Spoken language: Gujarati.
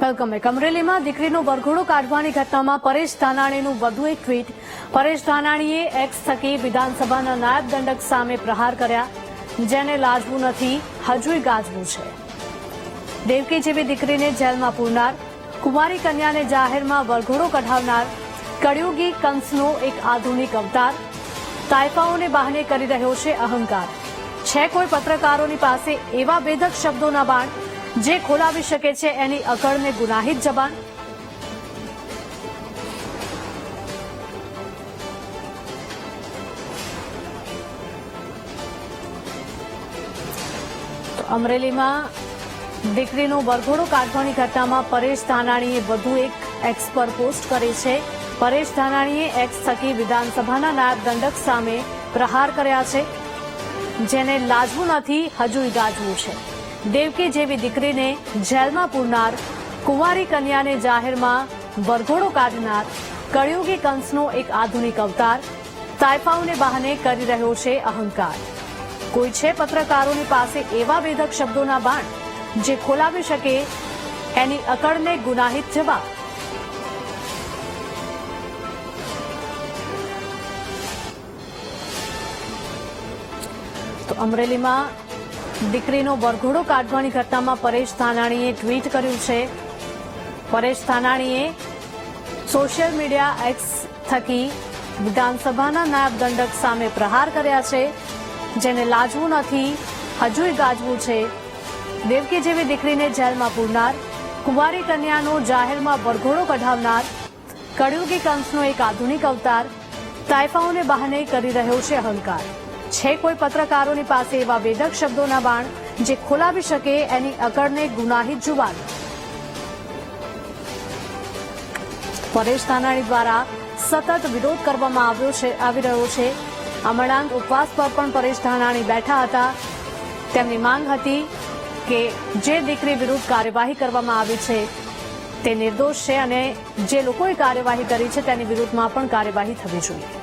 Welcome back. અમરેલીમાં દીકરીનો વરઘોડો કાઢવાની ઘટનામાં પરેશ ધાનાણીનું વધુ એક ટ્વીટ। પરેશ ધાનાણીએ એક્સ થકી વિધાનસભાના નાયબ દંડક સામે પ્રહાર કર્યા, જેને લાજવું નથી, હજુય ગાજવું છે। દેવકી જેવી દીકરીને જેલમાં પૂરનાર, કુમારી કન્યાને જાહેરમાં વરઘોડો કઢાવનાર, કળિયુગી કંસનો એક આધુનિક અવતાર, તાઇફાઓને બહાને કરી રહ્યો છે અહંકાર। છે કોઈ પત્રકારોની પાસે એવા વેધક શબ્દોના બાણ જે ખોલાવી શકે છે એની અકળને ગુનાહિત જબાન। તો અમરેલીમાં દીકરીનો વરઘોડો કાઢવાની ઘટનામાં પરેશ ધાનાણીએ વધુ એક એક્સ પર પોસ્ટ કરી છે। પરેશ ધાનાણીએ એક્સ થકી વિધાનસભાના નાયબ દંડક સામે પ્રહાર કર્યા છે, જેને લાજવું નથી, હજુય ગાજવું છે। દેવકી જેવી દીકરીને જેલમાં પૂરનાર, કુંવારી કન્યાને જાહેરમાં વરઘોડો કાઢનાર, કળિયુગી કંસનો એક આધુનિક અવતાર, તાઇફાઓને બહાને કરી રહ્યો છે અહંકાર। કોઈ છે પત્રકારોની પાસે એવા વેધક શબ્દોના બાણ જે ખોલાવી શકે એની અકળને ગુનાહિત જવાબ। તો અમરેલીમાં દીકરીનો વરઘોડો કાઢવાની ઘટનામાં પરેશ ધાનાણીએ ટ્વીટ કર્યું છે। પરેશ ધાનાણીએ સોશિયલ મીડિયા એક્સ થકી વિધાનસભાના નાયબ દંડક સામે પ્રહાર કર્યા છે, જેને લાજવું નથી, હજુય ગાજવું છે। દેવકી જેવી દીકરીને જેલમાં પૂરનાર, કુંવારી કન્યાનો જાહેરમાં વરઘોડો કઢાવનાર, કળિયુગી કંસનો એક આધુનિક અવતાર, તાઇફાઓને બહાને કરી રહ્યો છે અહંકાર। છે કોઈ પત્રકારોની પાસે એવા વેધક શબ્દોના બાણ જે ખોલાવી શકે એની અકળને ગુનાહિત જુબાન। પરેશ ધાનાણી દ્વારા સતત વિરોધ કરવામાં આવી રહ્યો છે। અમરણાંક ઉપવાસ પર પણ પરેશ ધાનાણી બેઠા હતા। તેમની માંગ હતી કે જે દીકરી વિરુદ્ધ કાર્યવાહી કરવામાં આવી છે તે નિર્દોષ છે અને જે લોકોએ કાર્યવાહી કરી છે તેની વિરુદ્ધમાં પણ કાર્યવાહી થવી જોઈએ।